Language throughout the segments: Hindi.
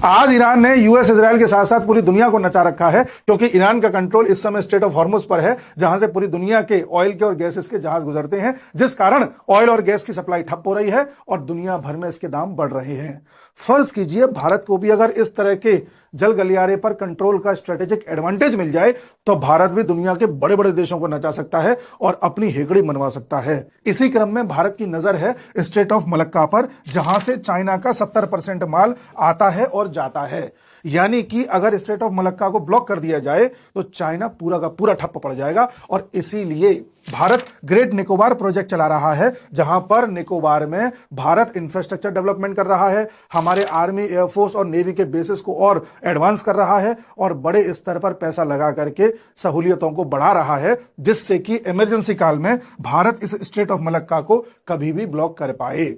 आज ईरान ने यूएस इजराइल के साथ साथ पूरी दुनिया को नचा रखा है, क्योंकि ईरान का कंट्रोल इस समय स्ट्रेट ऑफ हॉर्मुज पर है, जहां से पूरी दुनिया के ऑयल के और गैसेस के जहाज गुजरते हैं, जिस कारण ऑयल और गैस की सप्लाई ठप हो रही है और दुनिया भर में इसके दाम बढ़ रहे हैं। फर्ज कीजिए भारत को भी अगर इस तरह के जल गलियारे पर कंट्रोल का स्ट्रेटेजिक एडवांटेज मिल जाए तो भारत भी दुनिया के बड़े बड़े देशों को नचा सकता है और अपनी हेगड़ी मनवा सकता है। इसी क्रम में भारत की नजर है स्ट्रेट ऑफ मलक्का पर, जहां से चाइना का 70% माल आता है और जाता है। यानी कि अगर स्ट्रेट ऑफ मलक्का को ब्लॉक कर दिया जाए तो चाइना पूरा का पूरा ठप्प पड़ जाएगा। और इसीलिए भारत ग्रेट निकोबार प्रोजेक्ट चला रहा है, जहां पर निकोबार में भारत इंफ्रास्ट्रक्चर डेवलपमेंट कर रहा है, हमारे आर्मी, एयरफोर्स और नेवी के बेसिस को और एडवांस कर रहा है और बड़े स्तर पर पैसा लगा करके सहूलियतों को बढ़ा रहा है, जिससे कि इमरजेंसी काल में भारत इस स्ट्रेट ऑफ मलक्का को कभी भी ब्लॉक कर पाए।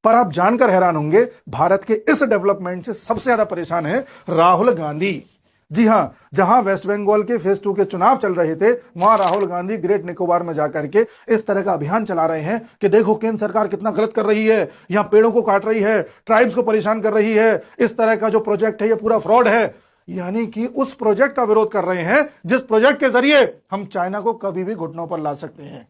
पर आप जानकर हैरान होंगे, भारत के इस डेवलपमेंट से सबसे ज्यादा परेशान है राहुल गांधी। जी हां, जहां वेस्ट बंगाल के फेज 2 के चुनाव चल रहे थे, वहां राहुल गांधी ग्रेट निकोबार में जाकर के इस तरह का अभियान चला रहे हैं कि देखो केंद्र सरकार कितना गलत कर रही है, यहां पेड़ों को काट रही है, ट्राइब्स को परेशान कर रही है, इस तरह का जो प्रोजेक्ट है ये पूरा फ्रॉड है। यानी कि उस प्रोजेक्ट का विरोध कर रहे हैं जिस प्रोजेक्ट के जरिए हम चाइना को कभी भी घुटनों पर ला सकते हैं।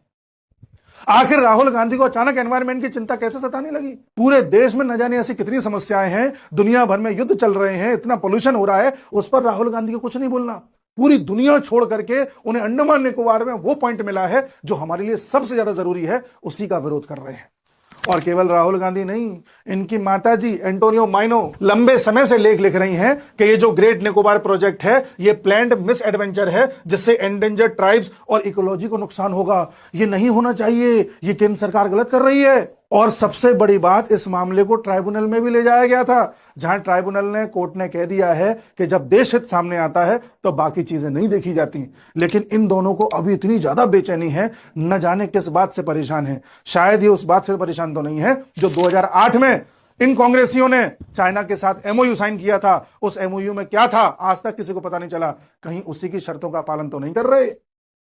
आखिर राहुल गांधी को अचानक एनवायरमेंट की चिंता कैसे सताने लगी? पूरे देश में न जाने ऐसी कितनी समस्याएं हैं, दुनिया भर में युद्ध चल रहे हैं, इतना पोल्यूशन हो रहा है, उस पर राहुल गांधी को कुछ नहीं बोलना। पूरी दुनिया छोड़ करके उन्हें अंडमान निकोबार में वो पॉइंट मिला है जो हमारे लिए सबसे ज्यादा जरूरी है, उसी का विरोध कर रहे हैं। और केवल राहुल गांधी नहीं, इनकी माताजी एंटोनियो माइनो लंबे समय से लेख लिख रही हैं कि ये जो ग्रेट निकोबार प्रोजेक्ट है ये प्लैंड मिस एडवेंचर है, जिससे एंडेंजर्ड ट्राइब्स और इकोलॉजी को नुकसान होगा। ये नहीं होना चाहिए, ये केंद्र सरकार गलत कर रही है। और सबसे बड़ी बात, इस मामले को ट्राइब्यूनल में भी ले जाया गया था, जहां ट्राइब्यूनल ने, कोर्ट ने कह दिया है कि जब देश हित सामने आता है तो बाकी चीजें नहीं देखी जाती। लेकिन इन दोनों को अभी इतनी ज्यादा बेचैनी है, न जाने किस बात से परेशान है। शायद ये उस बात से परेशान तो नहीं है जो 2008 में इन कांग्रेसियों ने चाइना के साथ एमओयू साइन किया था। उस एमओयू में क्या था आज तक किसी को पता नहीं चला। कहीं उसी की शर्तों का पालन तो नहीं कर रहे।